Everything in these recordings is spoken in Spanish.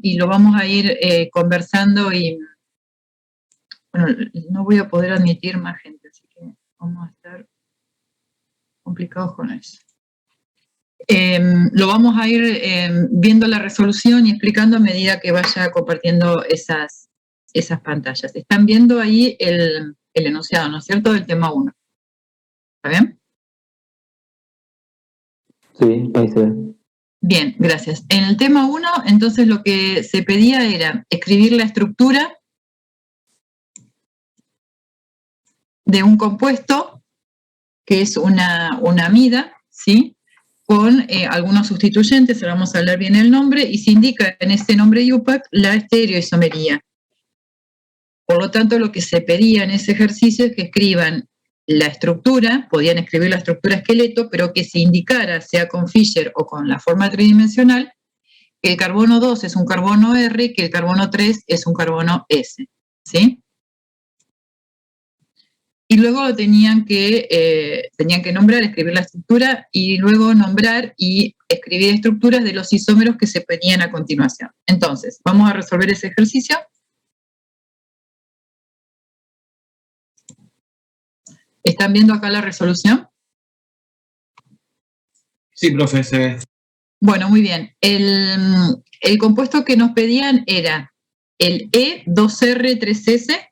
y lo vamos a ir conversando y, bueno, no voy a poder admitir más gente, así que vamos a estar complicados con eso. Lo vamos a ir viendo la resolución y explicando a medida que vaya compartiendo esas pantallas. Están viendo ahí el enunciado, ¿no es cierto?, del tema 1. ¿Está bien? Sí, ahí se ve. Bien, gracias. En el tema 1, entonces lo que se pedía era escribir la estructura de un compuesto que es una amida, ¿sí?, con algunos sustituyentes, ahora vamos a hablar bien el nombre, y se indica en este nombre IUPAC la estereoisomería. Por lo tanto, lo que se pedía en ese ejercicio es que escriban la estructura, podían escribir la estructura esqueleto, pero que se indicara, sea con Fischer o con la forma tridimensional, que el carbono 2 es un carbono R y que el carbono 3 es un carbono S, ¿sí? Y luego tenían que nombrar, escribir la estructura y luego nombrar y escribir estructuras de los isómeros que se pedían a continuación. Entonces, vamos a resolver ese ejercicio. ¿Están viendo acá la resolución? Sí, profe, se ve. Bueno, muy bien. El compuesto que nos pedían era el E2R3S,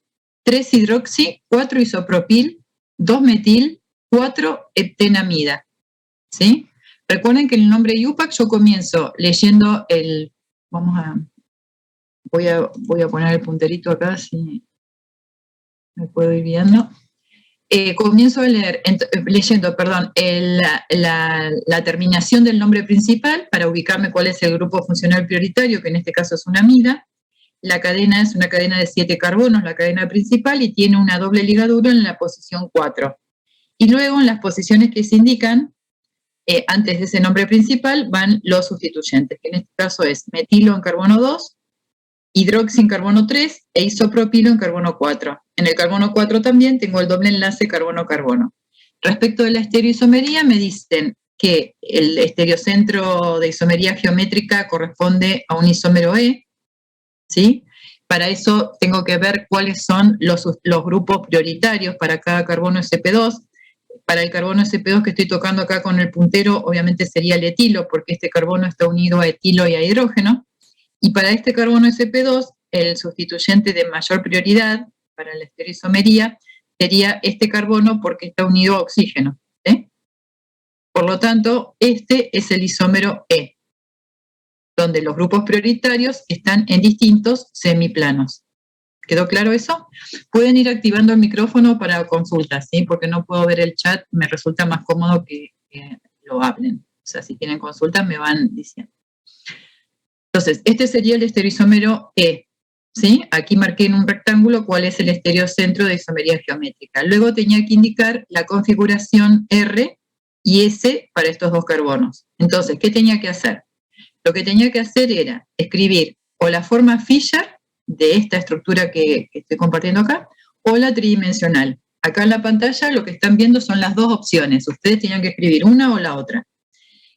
3-hidroxi, 4-isopropil, 2-metil, 4-heptenamida. ¿Sí? Recuerden que el nombre IUPAC yo comienzo leyendo el... Voy a poner el punterito acá, si me puedo ir viendo. Comienzo a leer, leyendo la terminación del nombre principal para ubicarme cuál es el grupo funcional prioritario, que en este caso es una amida. La cadena es una cadena de 7 carbonos, la cadena principal, y tiene una doble ligadura en la posición 4. Y luego en las posiciones que se indican, antes de ese nombre principal, van los sustituyentes, que en este caso es metilo en carbono 2, hidroxi en carbono 3 e isopropilo en carbono 4. En el carbono 4 también tengo el doble enlace carbono-carbono. Respecto de la estereoisomería, me dicen que el estereocentro de isomería geométrica corresponde a un isómero E, ¿sí? Para eso tengo que ver cuáles son los grupos prioritarios para cada carbono sp2. Para el carbono sp2 que estoy tocando acá con el puntero, obviamente sería el etilo, porque este carbono está unido a etilo y a hidrógeno. Y para este carbono sp2, el sustituyente de mayor prioridad para la estereoisomería sería este carbono porque está unido a oxígeno, ¿sí? Por lo tanto, este es el isómero E, donde los grupos prioritarios están en distintos semiplanos. ¿Quedó claro eso? Pueden ir activando el micrófono para consultas, ¿sí? Porque no puedo ver el chat, me resulta más cómodo que lo hablen. O sea, si tienen consultas me van diciendo. Entonces, este sería el estereoisómero E, ¿sí? Aquí marqué en un rectángulo cuál es el estereocentro de isomería geométrica. Luego tenía que indicar la configuración R y S para estos dos carbonos. Entonces, ¿qué tenía que hacer? Lo que tenía que hacer era escribir o la forma Fischer de esta estructura que estoy compartiendo acá, o la tridimensional. Acá en la pantalla lo que están viendo son las dos opciones. Ustedes tenían que escribir una o la otra.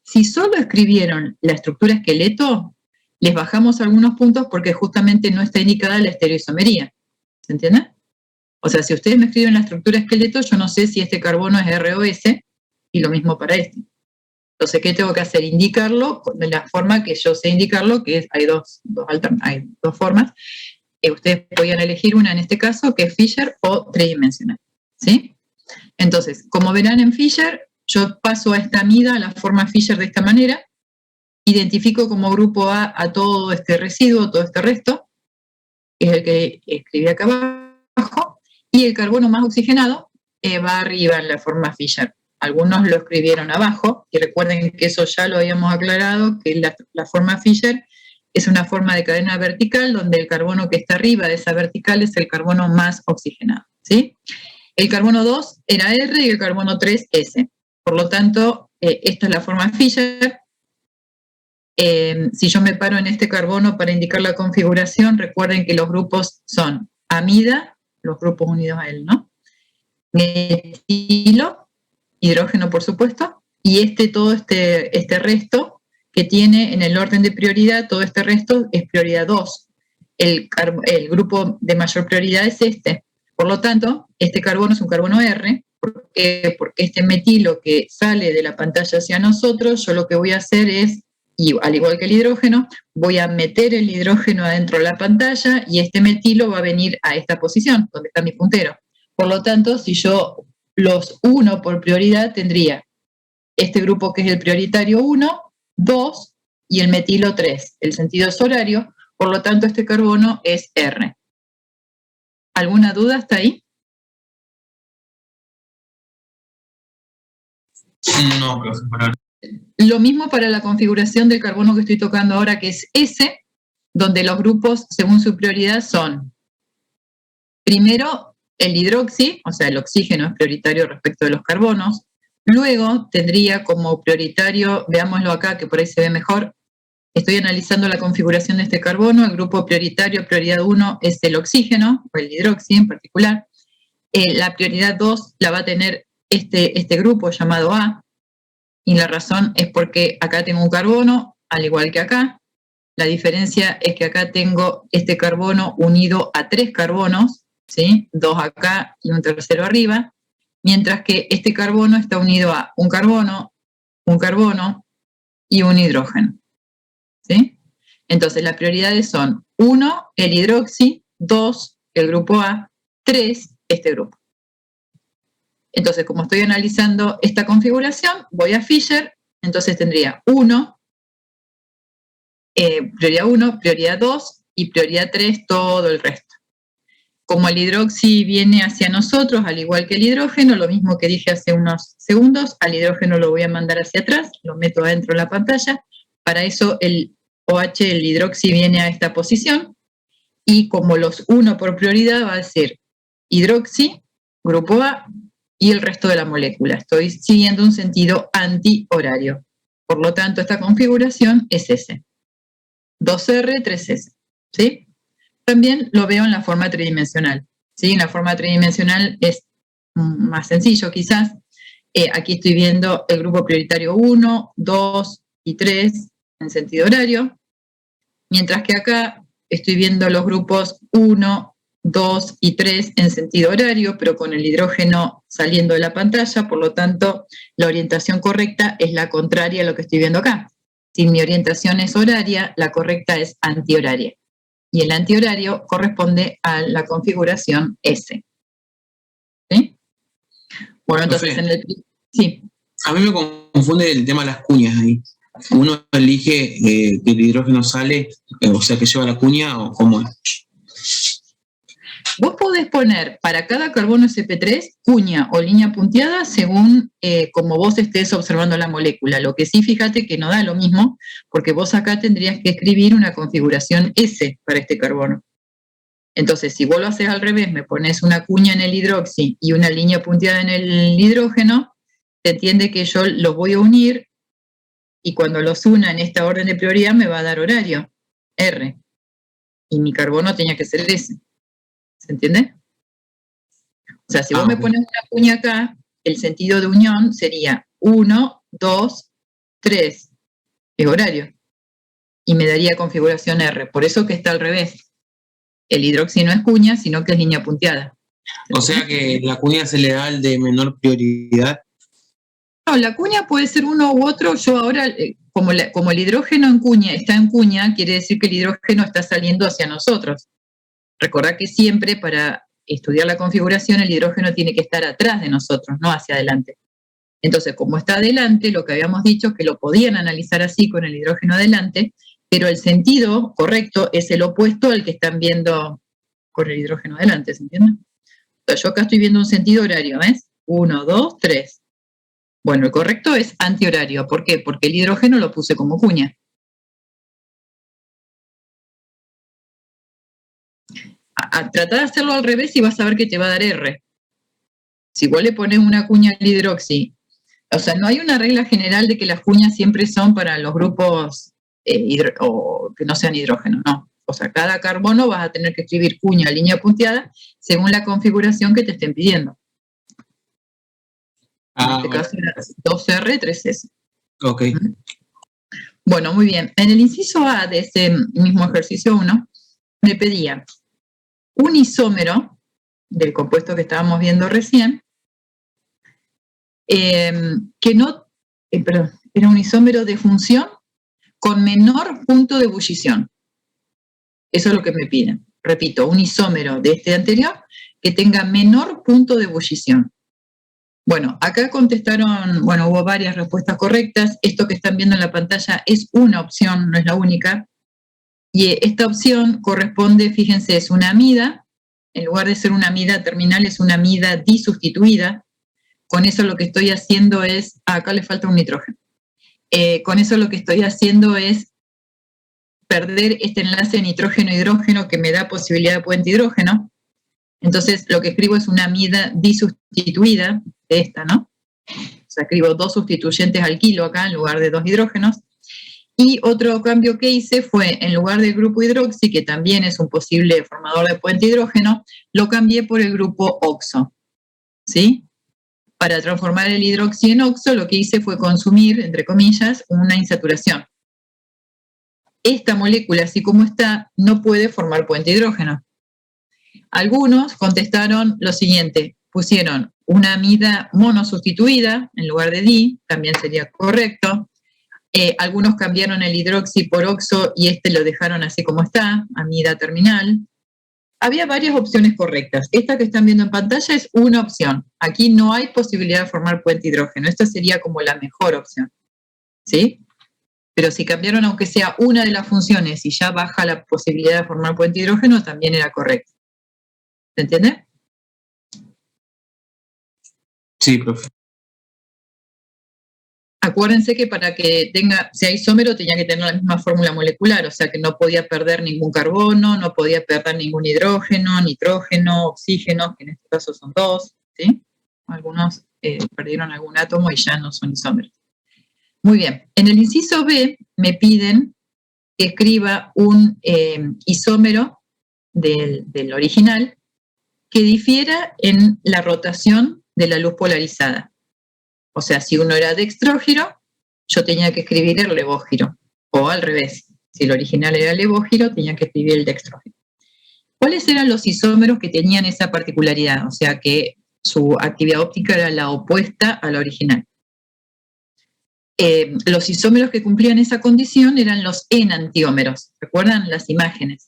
Si solo escribieron la estructura esqueleto, les bajamos algunos puntos porque justamente no está indicada la estereoisomería. ¿Se entiende? O sea, si ustedes me escriben la estructura esqueleto, yo no sé si este carbono es R o S, y lo mismo para este. Entonces, ¿qué tengo que hacer? Indicarlo de la forma que yo sé indicarlo, que es, hay dos formas. Ustedes podían elegir una en este caso, que es Fischer o tridimensional, ¿sí? Entonces, como verán en Fischer, yo paso a esta amida, a la forma Fischer de esta manera, identifico como grupo A todo este residuo, todo este resto, que es el que escribí acá abajo, y el carbono más oxigenado va arriba en la forma Fischer. Algunos lo escribieron abajo, y recuerden que eso ya lo habíamos aclarado, que la forma Fischer es una forma de cadena vertical donde el carbono que está arriba de esa vertical es el carbono más oxigenado, ¿sí? El carbono 2 era R y el carbono 3 S. Por lo tanto, esta es la forma Fischer. Si yo me paro en este carbono para indicar la configuración, recuerden que los grupos son amida, los grupos unidos a él, ¿no? Metilo, hidrógeno por supuesto, y todo este resto, que tiene en el orden de prioridad, todo este resto es prioridad 2. El grupo de mayor prioridad es este. Por lo tanto, este carbono es un carbono R. ¿Por qué? Porque este metilo que sale de la pantalla hacia nosotros, yo lo que voy a hacer es, y al igual que el hidrógeno, voy a meter el hidrógeno adentro de la pantalla y este metilo va a venir a esta posición, donde está mi puntero. Por lo tanto, si yo los uno por prioridad, tendría este grupo que es el prioritario 1, 2 y el metilo 3. El sentido es horario, por lo tanto este carbono es R. ¿Alguna duda hasta ahí? No, profesor. Lo mismo para la configuración del carbono que estoy tocando ahora, que es S, donde los grupos, según su prioridad, son primero el hidroxi, o sea, el oxígeno es prioritario respecto de los carbonos. Luego tendría como prioritario, veámoslo acá, que por ahí se ve mejor, estoy analizando la configuración de este carbono, el grupo prioritario, prioridad 1, es el oxígeno, o el hidroxi en particular. La prioridad 2 la va a tener este grupo llamado A, y la razón es porque acá tengo un carbono, al igual que acá. La diferencia es que acá tengo este carbono unido a 3 carbonos, ¿sí? 2 acá y un tercero arriba, mientras que este carbono está unido a un carbono y un hidrógeno, ¿sí? Entonces las prioridades son 1, el hidroxi, 2, el grupo A, 3, este grupo. Entonces, como estoy analizando esta configuración, voy a Fisher, entonces tendría 1, prioridad 1, prioridad 2 y prioridad 3, todo el resto. Como el hidroxi viene hacia nosotros, al igual que el hidrógeno, lo mismo que dije hace unos segundos, al hidrógeno lo voy a mandar hacia atrás, lo meto adentro de la pantalla. Para eso el OH, el hidroxi, viene a esta posición. Y como los 1 por prioridad va a ser hidroxi, grupo A, y el resto de la molécula. Estoy siguiendo un sentido antihorario. Por lo tanto, esta configuración es S. 2R, 3S. ¿Sí? También lo veo en la forma tridimensional. ¿Sí? En la forma tridimensional es más sencillo quizás. Aquí estoy viendo el grupo prioritario 1, 2 y 3 en sentido horario. Mientras que acá estoy viendo los grupos 1, 2 y 3 en sentido horario, pero con el hidrógeno saliendo de la pantalla, por lo tanto, la orientación correcta es la contraria a lo que estoy viendo acá. Si mi orientación es horaria, la correcta es antihoraria. Y el antihorario corresponde a la configuración S. ¿Sí? Bueno, entonces sí. A mí me confunde el tema de las cuñas ahí. Uno elige que el hidrógeno sale, o sea, que lleva la cuña, o cómo es. Vos podés poner para cada carbono sp3 cuña o línea punteada según como vos estés observando la molécula. Lo que sí, fíjate que no da lo mismo, porque vos acá tendrías que escribir una configuración S para este carbono. Entonces, si vos lo haces al revés, me pones una cuña en el hidroxi y una línea punteada en el hidrógeno, se entiende que yo los voy a unir y cuando los una en esta orden de prioridad me va a dar horario, R. Y mi carbono tenía que ser S. ¿Se entiende? O sea, si vos me pones una cuña acá, el sentido de unión sería 1, 2, 3. Es horario. Y me daría configuración R. Por eso que está al revés. El hidroxi no es cuña, sino que es línea punteada. O sea que la cuña se le da al de menor prioridad. No, la cuña puede ser uno u otro. Yo ahora, como el hidrógeno está en cuña, quiere decir que el hidrógeno está saliendo hacia nosotros. Recordad que siempre para estudiar la configuración el hidrógeno tiene que estar atrás de nosotros, no hacia adelante. Entonces, como está adelante, lo que habíamos dicho es que lo podían analizar así con el hidrógeno adelante, pero el sentido correcto es el opuesto al que están viendo con el hidrógeno adelante, ¿se entiende? Entonces, yo acá estoy viendo un sentido horario, ¿ves? 1, 2, 3. Bueno, el correcto es antihorario. ¿Por qué? Porque el hidrógeno lo puse como cuña. Trata de hacerlo al revés y vas a ver que te va a dar R. Si vos le pones una cuña al hidroxi, o sea, no hay una regla general de que las cuñas siempre son para los grupos o que no sean hidrógeno, no. O sea, cada carbono vas a tener que escribir cuña, línea punteada, según la configuración que te estén pidiendo. En este caso era 2R, 3S. Ok. Bueno, muy bien. En el inciso A de ese mismo ejercicio 1, me pedía un isómero del compuesto que estábamos viendo recién, que no, perdón, era un isómero de función con menor punto de ebullición. Eso es lo que me piden. Repito, un isómero de este anterior que tenga menor punto de ebullición. Bueno, acá contestaron, bueno, hubo varias respuestas correctas. Esto que están viendo en la pantalla es una opción, no es la única. Y esta opción corresponde, fíjense, es una amida. En lugar de ser una amida terminal, es una amida disustituida. Con eso lo que estoy haciendo es, acá le falta un nitrógeno. Con eso lo que estoy haciendo es perder este enlace de nitrógeno-hidrógeno que me da posibilidad de puente hidrógeno. Entonces lo que escribo es una amida disustituida de esta, ¿no? O sea, escribo 2 sustituyentes alquilo acá en lugar de 2 hidrógenos. Y otro cambio que hice fue, en lugar del grupo hidroxi, que también es un posible formador de puente hidrógeno, lo cambié por el grupo oxo, ¿sí? Para transformar el hidroxi en oxo, lo que hice fue consumir, entre comillas, una insaturación. Esta molécula, así como está, no puede formar puente hidrógeno. Algunos contestaron lo siguiente, pusieron una amida monosustituida en lugar de di, también sería correcto. Algunos cambiaron el hidroxi por oxo y este lo dejaron así como está, amida terminal. Había varias opciones correctas. Esta que están viendo en pantalla es una opción. Aquí no hay posibilidad de formar puente hidrógeno. Esta sería como la mejor opción, ¿sí? Pero si cambiaron aunque sea una de las funciones y ya baja la posibilidad de formar puente hidrógeno, también era correcto. ¿Se entiende? Sí, profe. Acuérdense que para que sea isómero tenía que tener la misma fórmula molecular, o sea que no podía perder ningún carbono, no podía perder ningún hidrógeno, nitrógeno, oxígeno, que en este caso son 2, ¿sí? Algunos perdieron algún átomo y ya no son isómeros. Muy bien, en el inciso B me piden que escriba un isómero del original que difiera en la rotación de la luz polarizada. O sea, si uno era dextrógiro, yo tenía que escribir el levógiro. O al revés, si el original era levógiro, tenía que escribir el dextrógiro. ¿Cuáles eran los isómeros que tenían esa particularidad? O sea, que su actividad óptica era la opuesta a la original. Los isómeros que cumplían esa condición eran los enantiómeros. ¿Recuerdan las imágenes?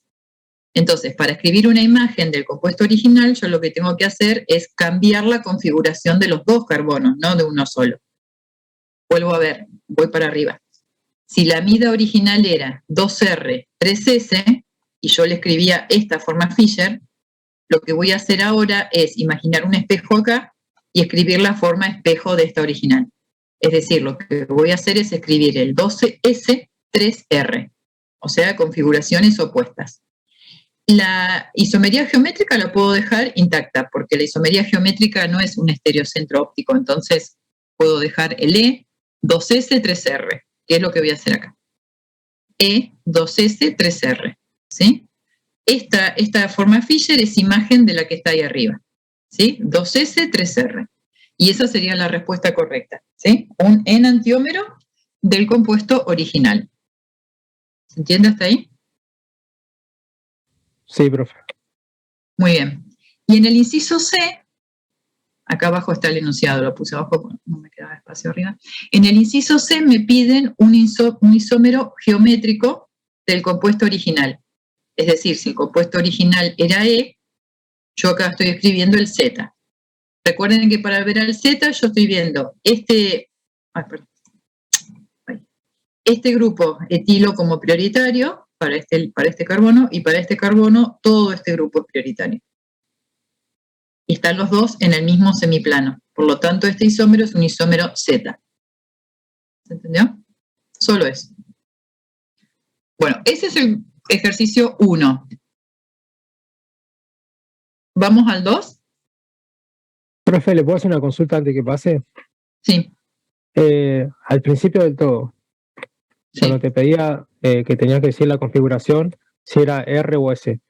Entonces, para escribir una imagen del compuesto original, yo lo que tengo que hacer es cambiar la configuración de los 2 carbonos, no de uno solo. Vuelvo a ver, voy para arriba. Si la amida original era 2R, 3S, y yo le escribía esta forma Fischer, lo que voy a hacer ahora es imaginar un espejo acá y escribir la forma espejo de esta original. Es decir, lo que voy a hacer es escribir el 2S, 3R, o sea, configuraciones opuestas. La isomería geométrica la puedo dejar intacta, porque la isomería geométrica no es un estereocentro óptico, entonces puedo dejar el E, 2S, 3R, que es lo que voy a hacer acá. E, 2S, 3R, ¿sí? Esta forma Fischer es imagen de la que está ahí arriba, ¿sí? 2S, 3R. Y esa sería la respuesta correcta, ¿sí? Un enantiómero del compuesto original. ¿Se entiende hasta ahí? Sí, profe. Muy bien. Y en el inciso C, acá abajo está el enunciado, lo puse abajo, no me quedaba espacio arriba. En el inciso C me piden un isómero geométrico del compuesto original. Es decir, si el compuesto original era E, yo acá estoy escribiendo el Z. Recuerden que para ver al Z yo estoy viendo este grupo etilo como prioritario para este carbono, y para este carbono todo este grupo es prioritario. Y están los dos en el mismo semiplano. Por lo tanto, este isómero es un isómero Z. ¿Se entendió? Solo eso. Bueno, ese es el ejercicio 1. ¿Vamos al 2? Profe, ¿le puedo hacer una consulta antes que pase? Sí. Al principio del todo, cuando te pedía que tenías que decir la configuración, si era R o S.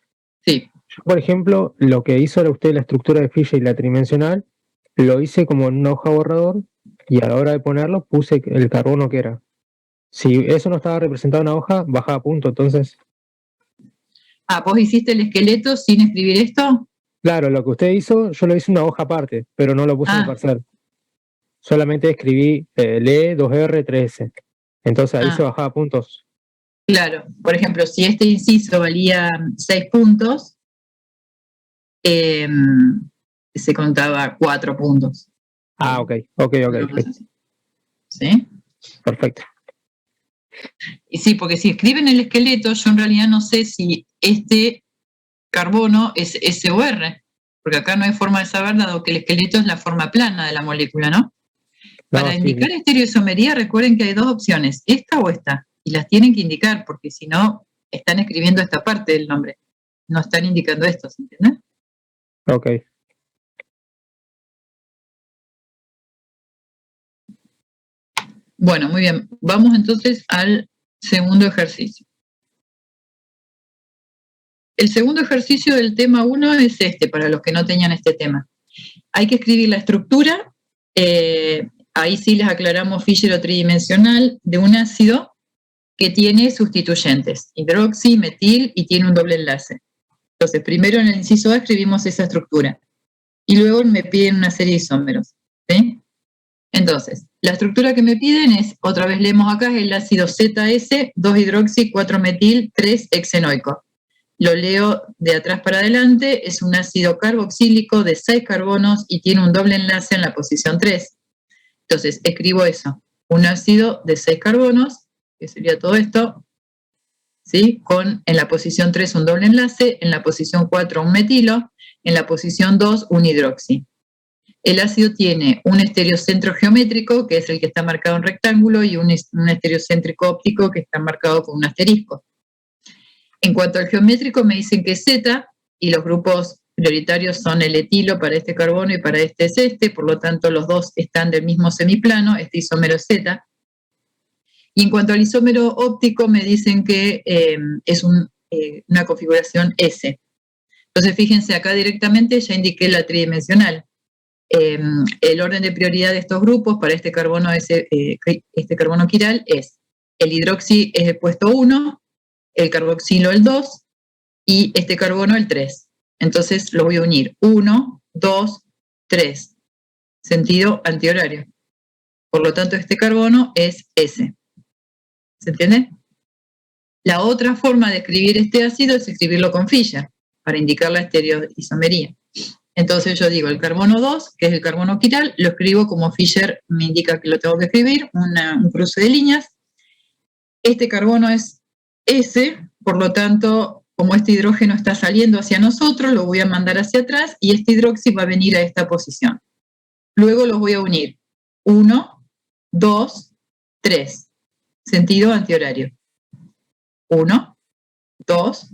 Sí. Yo, por ejemplo, lo que hizo usted la estructura de Fischer y la tridimensional, lo hice como en una hoja borrador y a la hora de ponerlo puse el carbono que era. Si eso no estaba representado en una hoja, bajaba punto, entonces... ¿Vos hiciste el esqueleto sin escribir esto? Claro, lo que usted hizo, yo lo hice en una hoja aparte, pero no lo puse en el parcial. Solamente escribí lee 2R, 3S. Entonces ahí se bajaba puntos. Claro, por ejemplo, si este inciso valía 6 puntos, se contaba 4 puntos. Ok. ¿Sí? Perfecto. Y sí, porque si escriben el esqueleto, yo en realidad no sé si este carbono es S o R, porque acá no hay forma de saber, dado que el esqueleto es la forma plana de la molécula, ¿no? Para indicar estereoisomería, recuerden que hay dos opciones, esta o esta, y las tienen que indicar, porque si no, están escribiendo esta parte del nombre, no están indicando esto, ¿se entiende? Ok. Bueno, muy bien. Vamos entonces al segundo ejercicio. El segundo ejercicio del tema 1 es este, para los que no tenían este tema. Hay que escribir la estructura, ahí sí les aclaramos Fischer o tridimensional, de un ácido que tiene sustituyentes, hidroxi, metil y tiene un doble enlace. Entonces, primero en el inciso A escribimos esa estructura y luego me piden una serie de isómeros, ¿sí? Entonces, la estructura que me piden es, otra vez leemos acá, es el ácido ZS, 2-hidroxi, 4-metil, 3-hexenoico. Lo leo de atrás para adelante, es un ácido carboxílico de 6 carbonos y tiene un doble enlace en la posición 3. Entonces, escribo eso, un ácido de 6 carbonos, que sería todo esto, ¿sí? Con en la posición 3 un doble enlace, en la posición 4 un metilo, en la posición 2 un hidroxi. El ácido tiene un estereocentro geométrico, que es el que está marcado en rectángulo, y un estereocéntrico óptico, que está marcado con un asterisco. En cuanto al geométrico, me dicen que es Z, y los grupos prioritarios son el etilo para este carbono y para este es este, por lo tanto los dos están del mismo semiplano, este isómero es Z. Y en cuanto al isómero óptico, me dicen que es una configuración S. Entonces, fíjense, acá directamente ya indiqué la tridimensional. El orden de prioridad de estos grupos para este carbono quiral es el hidroxi es el puesto 1, el carboxilo el 2 y este carbono el 3. Entonces lo voy a unir 1, 2, 3, sentido antihorario. Por lo tanto, este carbono es S. ¿Se entiende? La otra forma de escribir este ácido es escribirlo con Fischer, para indicar la estereoisomería. Entonces yo digo el carbono 2, que es el carbono quiral, lo escribo como Fischer me indica que lo tengo que escribir, un cruce de líneas. Este carbono es S, por lo tanto, como este hidrógeno está saliendo hacia nosotros, lo voy a mandar hacia atrás y este hidroxi va a venir a esta posición. Luego los voy a unir. 1, 2, 3. Sentido antihorario. 1, 2,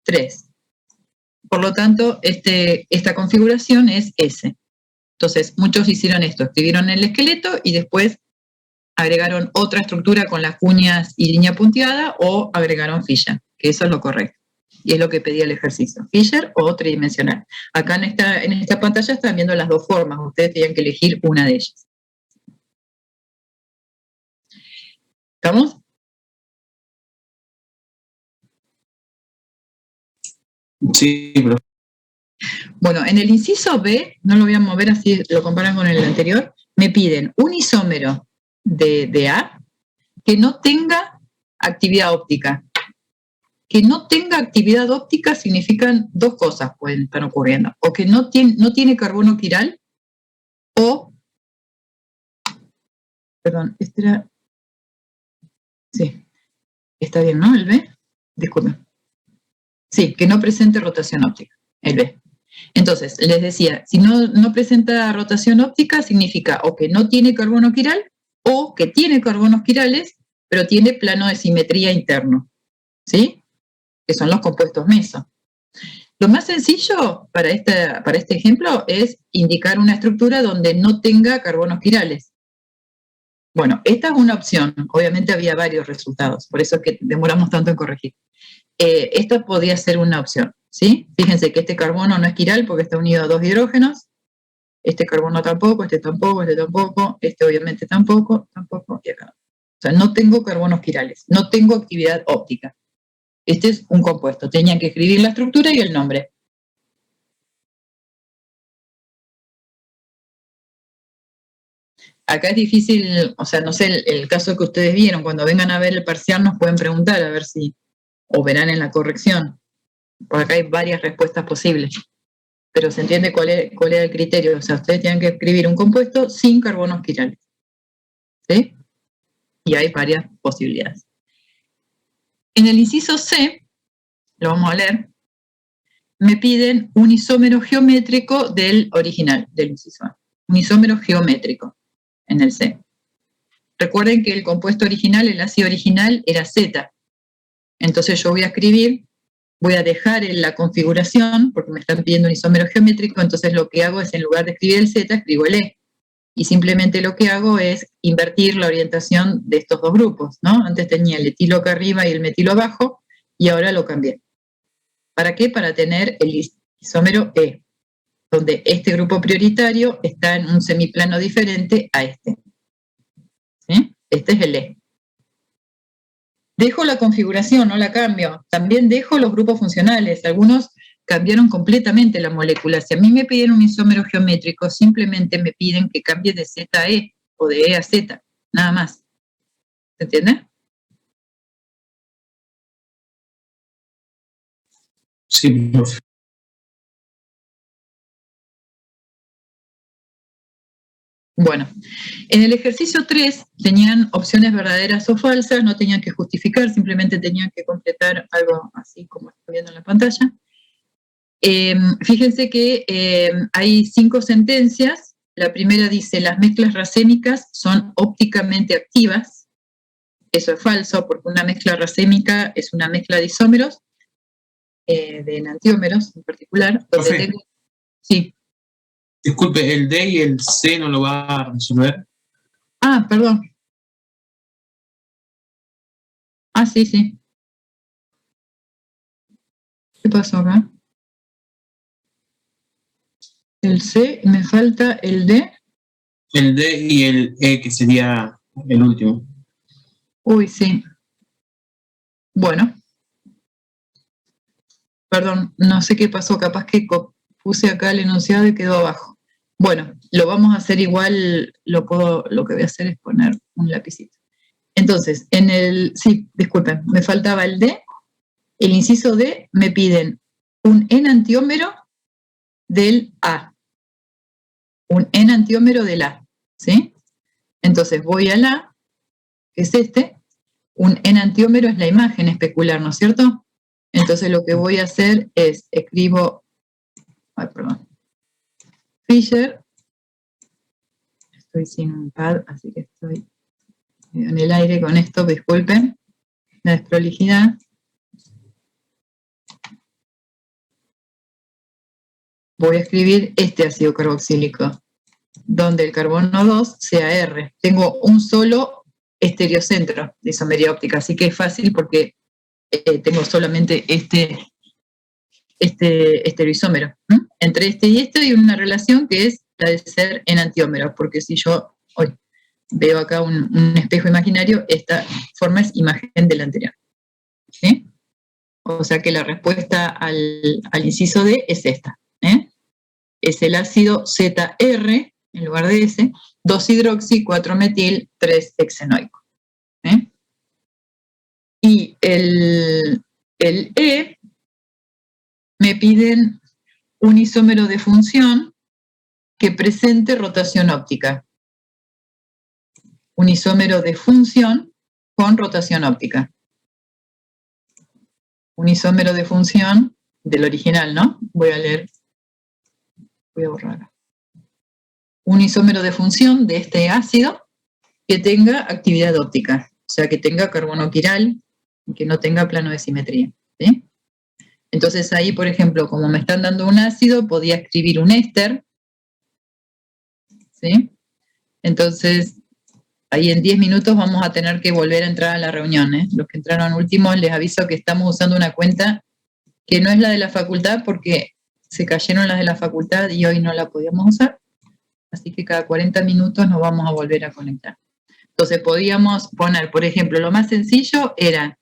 3. Por lo tanto, esta configuración es S. Entonces, muchos hicieron esto, escribieron el esqueleto y después agregaron otra estructura con las cuñas y línea punteada o agregaron Fischer, que eso es lo correcto. Y es lo que pedía el ejercicio, Fischer o tridimensional. Acá en esta pantalla están viendo las dos formas, ustedes tenían que elegir una de ellas. ¿Estamos? Sí, pero... Bueno, en el inciso B, no lo voy a mover así lo comparan con el anterior, me piden un isómero de A que no tenga actividad óptica. Que no tenga actividad óptica significan dos cosas pueden estar ocurriendo. O que no tiene carbono quiral o... Perdón, este era... Sí, está bien, ¿no? El B, disculpen. Sí, que no presente rotación óptica, el B. Entonces, les decía, si no presenta rotación óptica, significa o que no tiene carbono quiral o que tiene carbonos quirales, pero tiene plano de simetría interno, ¿sí? Que son los compuestos meso. Lo más sencillo para este ejemplo es indicar una estructura donde no tenga carbonos quirales. Bueno, esta es una opción. Obviamente había varios resultados, por eso es que demoramos tanto en corregir. Esta podría ser una opción, ¿sí? Fíjense que este carbono no es quiral porque está unido a dos hidrógenos. Este carbono tampoco, este tampoco, este tampoco, este obviamente tampoco, y acá. sea, no tengo carbonos quirales, no tengo actividad óptica. Este es un compuesto. Tenían que escribir la estructura y el nombre. Acá es difícil, o sea, no sé, el caso que ustedes vieron, cuando vengan a ver el parcial nos pueden preguntar a ver si, o verán en la corrección. Por acá hay varias respuestas posibles. Pero se entiende cuál es el criterio. O sea, ustedes tienen que escribir un compuesto sin carbonos quirales. ¿Sí? Y hay varias posibilidades. En el inciso C, lo vamos a leer, me piden un isómero geométrico del original, del inciso A. Un isómero geométrico en el C. Recuerden que el compuesto original, el ácido original, era Z. Entonces yo voy a escribir, voy a dejar en la configuración, porque me están pidiendo un isómero geométrico, entonces lo que hago es, en lugar de escribir el Z, escribo el E. Y simplemente lo que hago es invertir la orientación de estos dos grupos, ¿no? Antes tenía el etilo acá arriba y el metilo abajo, y ahora lo cambié. ¿Para qué? Para tener el isómero E, donde este grupo prioritario está en un semiplano diferente a este. ¿Sí? Este es el E. Dejo la configuración, no la cambio. También dejo los grupos funcionales. Algunos cambiaron completamente la molécula. Si a mí me piden un isómero geométrico, simplemente me piden que cambie de Z a E o de E a Z, nada más. ¿Se entiende? Sí, profe. Bueno, en el ejercicio 3 tenían opciones verdaderas o falsas, no tenían que justificar, simplemente tenían que completar algo así como estoy viendo en la pantalla. Fíjense que hay 5 sentencias. La primera dice, las mezclas racémicas son ópticamente activas. Eso es falso, porque una mezcla racémica es una mezcla de isómeros, de enantiómeros en particular. Donde tengo... Sí. Disculpe, ¿el D y el C no lo va a resolver? Ah, perdón. Ah, sí, sí. ¿Qué pasó acá? El C, me falta el D. El D y el E, que sería el último. Uy, sí. Bueno. Perdón, no sé qué pasó, capaz que puse acá el enunciado y quedó abajo. Bueno, lo vamos a hacer igual, lo que voy a hacer es poner un lapicito. Entonces, sí, disculpen, me faltaba el D. El inciso D me piden un enantiómero del A. Un enantiómero del A, ¿sí? Entonces voy al A, que es este. Un enantiómero es la imagen especular, ¿no es cierto? Entonces lo que voy a hacer es, escribo, Fisher, estoy sin un pad, así que estoy en el aire con esto, disculpen la desprolijidad. Voy a escribir este ácido carboxílico, donde el carbono 2 sea R. Tengo un solo estereocentro de isomería óptica, así que es fácil porque tengo solamente este estereoisómero. Entre este y este hay una relación que es la de ser enantiómero, porque si yo hoy veo acá un espejo imaginario, esta forma es imagen del anterior. ¿Sí? O sea que la respuesta al inciso D es esta. Es el ácido ZR, en lugar de S, 2-hidroxi, 4-metil, 3-hexenoico. Y el E me piden un isómero de función que presente rotación óptica. Un isómero de función con rotación óptica. Un isómero de función del original, ¿no? Voy a borrar. Un isómero de función de este ácido que tenga actividad óptica, o sea, que tenga carbono quiral y que no tenga plano de simetría, ¿sí? Entonces ahí, por ejemplo, como me están dando un ácido, podía escribir un éster, ¿sí? Entonces, ahí en 10 minutos vamos a tener que volver a entrar a la reunión, ¿eh? Los que entraron últimos, les aviso que estamos usando una cuenta que no es la de la facultad porque se cayeron las de la facultad y hoy no la podíamos usar. Así que cada 40 minutos nos vamos a volver a conectar. Entonces podíamos poner, por ejemplo, lo más sencillo era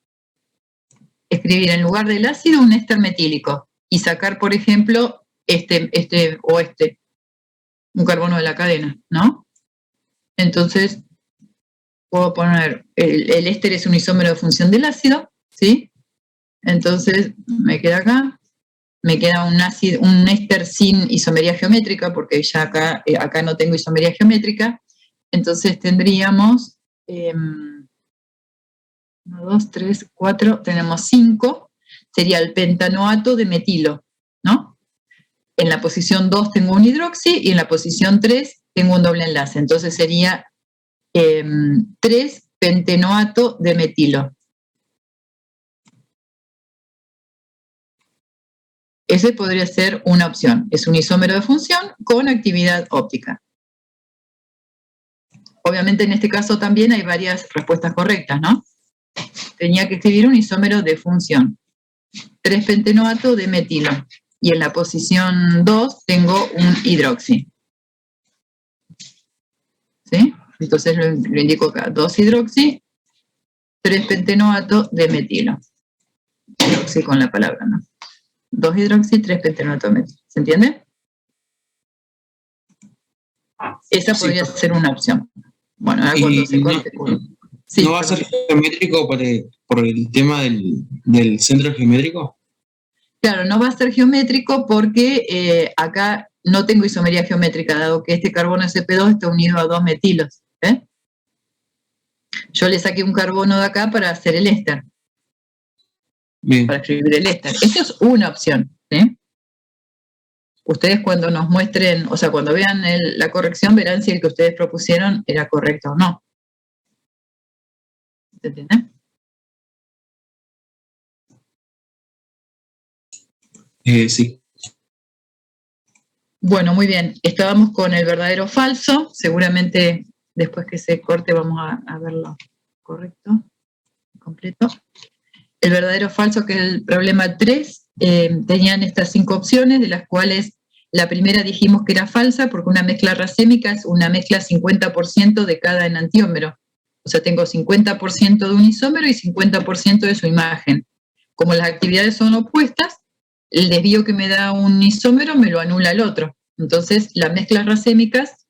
escribir en lugar del ácido un éster metílico y sacar, por ejemplo, un carbono de la cadena, ¿no? Entonces, puedo poner, el éster es un isómero de función del ácido, ¿sí? Entonces, me queda acá, me queda un éster sin isomería geométrica, porque ya acá no tengo isomería geométrica. Entonces tendríamos 1, 2, 3, 4, tenemos 5, sería el pentanoato de metilo, ¿no? En la posición 2 tengo un hidroxi y en la posición 3 tengo un doble enlace, entonces sería 3 pentenoato de metilo. Ese podría ser una opción, es un isómero de función con actividad óptica. Obviamente en este caso también hay varias respuestas correctas, ¿no? Tenía que escribir un isómero de función. 3 pentenoato de metilo. Y en la posición 2 tengo un hidroxi. ¿Sí? Entonces lo indico acá. 2 hidroxi, 3 pentenoato de metilo. Hidroxi con la palabra, ¿no? 2 hidroxi, 3 pentenoato de metilo. ¿Se entiende? Esa podría ser una opción. Bueno, ahora cuando se corte. Sí, ¿no va a ser geométrico por el tema del centro geométrico? Claro, no va a ser geométrico porque acá no tengo isomería geométrica, dado que este carbono Sp2 está unido a 2 metilos. Yo le saqué un carbono de acá para hacer el éster. Bien. Para escribir el éster. Esta es una opción. ¿Sí? Ustedes cuando nos muestren, o sea, cuando vean la corrección, verán si el que ustedes propusieron era correcto o no. ¿Se entiende? Sí. Bueno, muy bien. Estábamos con el verdadero falso. Seguramente después que se corte vamos a verlo correcto, completo. El verdadero falso, que es el problema 3, tenían estas 5 opciones, de las cuales la primera dijimos que era falsa, porque una mezcla racémica es una mezcla 50% de cada enantiómero. O sea, tengo 50% de un isómero y 50% de su imagen. Como las actividades son opuestas, el desvío que me da un isómero me lo anula el otro. Entonces, las mezclas racémicas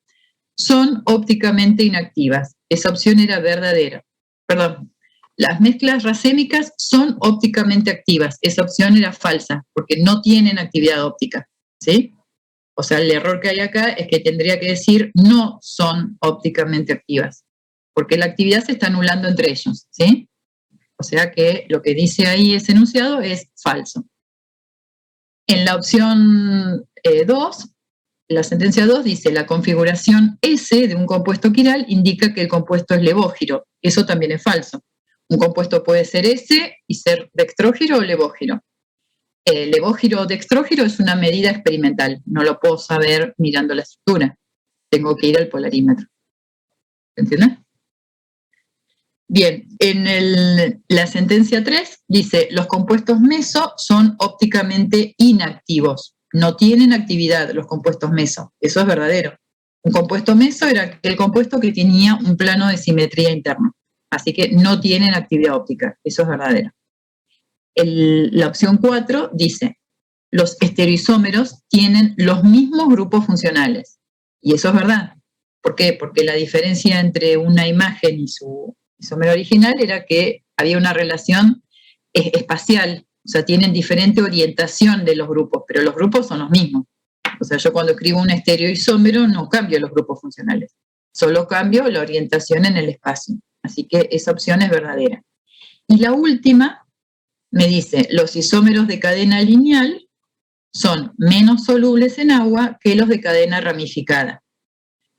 son ópticamente inactivas. Esa opción era verdadera. Perdón, las mezclas racémicas son ópticamente activas. Esa opción era falsa, porque no tienen actividad óptica, ¿sí? O sea, el error que hay acá es que tendría que decir no son ópticamente activas, porque la actividad se está anulando entre ellos, ¿sí? O sea que lo que dice ahí ese enunciado es falso. En la opción 2, la sentencia 2 dice: la configuración S de un compuesto quiral indica que el compuesto es levógiro. Eso también es falso. Un compuesto puede ser S y ser dextrógiro o levógiro. Levógiro o dextrógiro es una medida experimental. No lo puedo saber mirando la estructura. Tengo que ir al polarímetro. ¿Entiendes? Bien, en la sentencia 3 dice: los compuestos meso son ópticamente inactivos. No tienen actividad los compuestos meso. Eso es verdadero. Un compuesto meso era el compuesto que tenía un plano de simetría interno. Así que no tienen actividad óptica. Eso es verdadero. La opción 4 dice: los estereoisómeros tienen los mismos grupos funcionales. Y eso es verdad. ¿Por qué? Porque la diferencia entre una imagen y su isómero original era que había una relación espacial. O sea, tienen diferente orientación de los grupos, pero los grupos son los mismos. O sea, yo cuando escribo un estereoisómero no cambio los grupos funcionales. Solo cambio la orientación en el espacio. Así que esa opción es verdadera. Y la última me dice: los isómeros de cadena lineal son menos solubles en agua que los de cadena ramificada.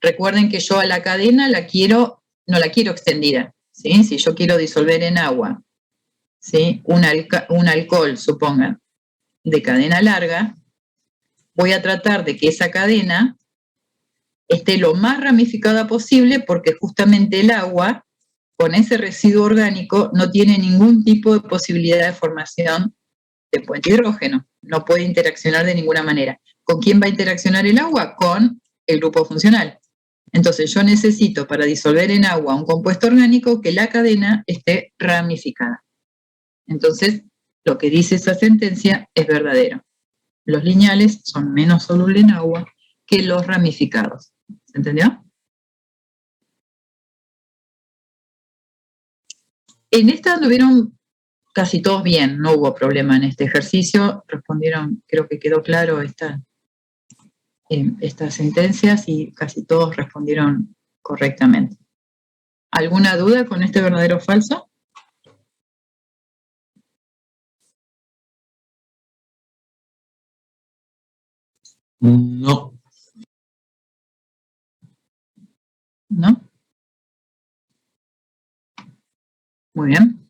Recuerden que yo a la cadena no la quiero extendida, ¿sí? Si yo quiero disolver en agua, ¿sí?, un alcohol, supongan, de cadena larga, voy a tratar de que esa cadena esté lo más ramificada posible, porque justamente el agua, con ese residuo orgánico, no tiene ningún tipo de posibilidad de formación de puente hidrógeno. No puede interaccionar de ninguna manera. ¿Con quién va a interaccionar el agua? Con el grupo funcional. Entonces yo necesito para disolver en agua un compuesto orgánico que la cadena esté ramificada. Entonces, lo que dice esa sentencia es verdadero. Los lineales son menos solubles en agua que los ramificados. ¿Se entendió? En esta anduvieron casi todos bien, no hubo problema en este ejercicio. Respondieron, creo que quedó claro estas sentencias y casi todos respondieron correctamente. ¿Alguna duda con este verdadero o falso? No. ¿No? Muy bien.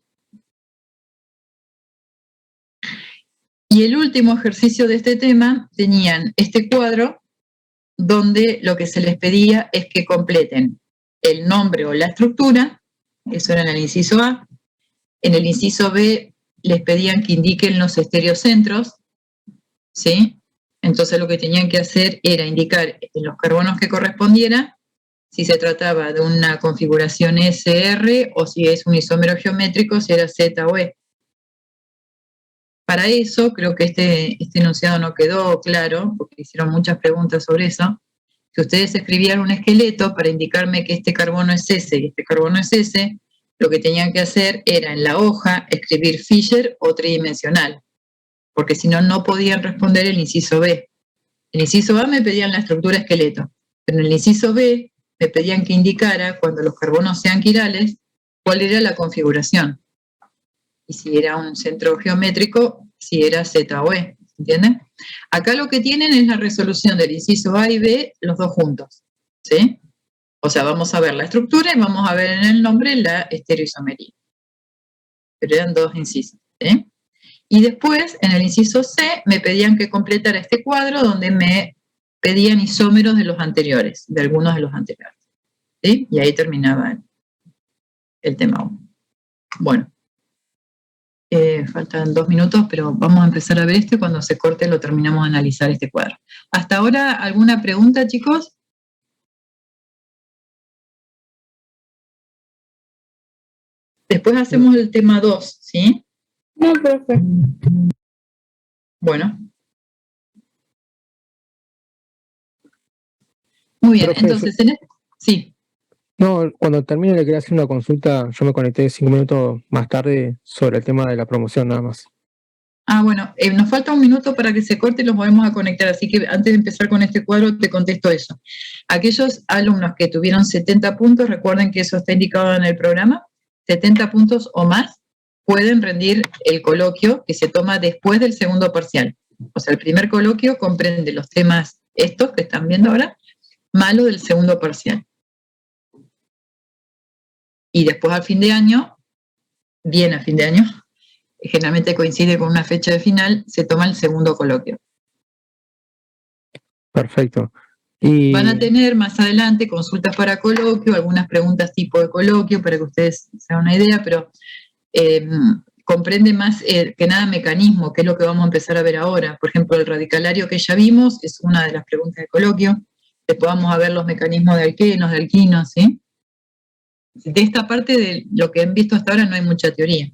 Y el último ejercicio de este tema, tenían este cuadro donde lo que se les pedía es que completen el nombre o la estructura, eso era en el inciso A. En el inciso B les pedían que indiquen los estereocentros, ¿sí? Entonces lo que tenían que hacer era indicar en los carbonos que correspondiera si se trataba de una configuración SR o si es un isómero geométrico, si era Z o E. Para eso, creo que este enunciado no quedó claro, porque hicieron muchas preguntas sobre eso, que ustedes escribieran un esqueleto para indicarme que este carbono es S y este carbono es S, lo que tenían que hacer era en la hoja escribir Fisher o tridimensional, porque si no, no podían responder el inciso B. En el inciso A me pedían la estructura esqueleto, pero en el inciso B me pedían que indicara, cuando los carbonos sean quirales, cuál era la configuración. Y si era un centro geométrico, si era Z o E, ¿entienden? Acá lo que tienen es la resolución del inciso A y B, los dos juntos, ¿sí? O sea, vamos a ver la estructura y vamos a ver en el nombre la estereoisomería. Pero eran dos incisos, ¿sí? Y después, en el inciso C, me pedían que completara este cuadro donde me pedían isómeros de los anteriores, de algunos de los anteriores, ¿sí? Y ahí terminaba el tema 1. Bueno. Faltan 2 minutos, pero vamos a empezar a ver esto y cuando se corte lo terminamos de analizar este cuadro. ¿Hasta ahora alguna pregunta, chicos? Después hacemos el tema 2, ¿sí? No, profe. Bueno. Muy bien, Profe, entonces, sí. No, cuando termine le quería hacer una consulta, yo me conecté 5 minutos más tarde sobre el tema de la promoción nada más. Ah, bueno, nos falta 1 minuto para que se corte y los volvemos a conectar, así que antes de empezar con este cuadro te contesto eso. Aquellos alumnos que tuvieron 70 puntos, recuerden que eso está indicado en el programa, 70 puntos o más pueden rendir el coloquio que se toma después del segundo parcial. O sea, el primer coloquio comprende los temas estos que están viendo ahora, más lo del segundo parcial. Y después a fin de año, bien a fin de año, generalmente coincide con una fecha de final, se toma el segundo coloquio. Perfecto. Y van a tener más adelante consultas para coloquio, algunas preguntas tipo de coloquio para que ustedes se hagan una idea, pero comprende más que nada mecanismo, que es lo que vamos a empezar a ver ahora. Por ejemplo, el radicalario que ya vimos es una de las preguntas de coloquio. Después vamos a ver los mecanismos de alquenos, de alquinos, ¿sí? De esta parte de lo que han visto hasta ahora no hay mucha teoría.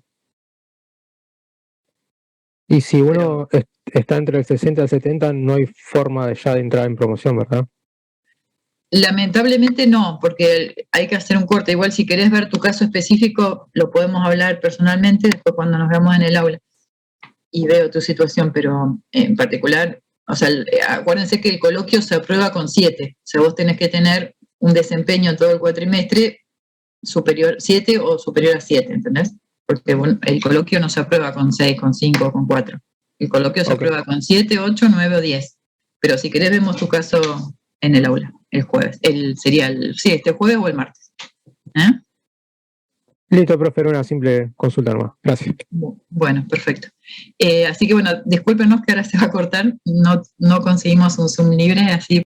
Y si uno está entre el 60 y el 70, no hay forma de ya de entrar en promoción, ¿verdad? Lamentablemente no, porque hay que hacer un corte. Igual si querés ver tu caso específico, lo podemos hablar personalmente después cuando nos veamos en el aula y veo tu situación, pero en particular, o sea, acuérdense que el coloquio se aprueba con 7. O sea, vos tenés que tener un desempeño en todo el cuatrimestre superior 7 o superior a 7, ¿entendés? Porque bueno, el coloquio no se aprueba con 6, con 5 o con 4. El coloquio se aprueba con 7, 8, 9 o 10. Pero si querés vemos tu caso en el aula, el jueves. Este jueves o el martes. Listo, profe, era una simple consulta nomás. Gracias. Bueno, perfecto. Así que bueno, discúlpenos que ahora se va a cortar. No conseguimos un Zoom libre, así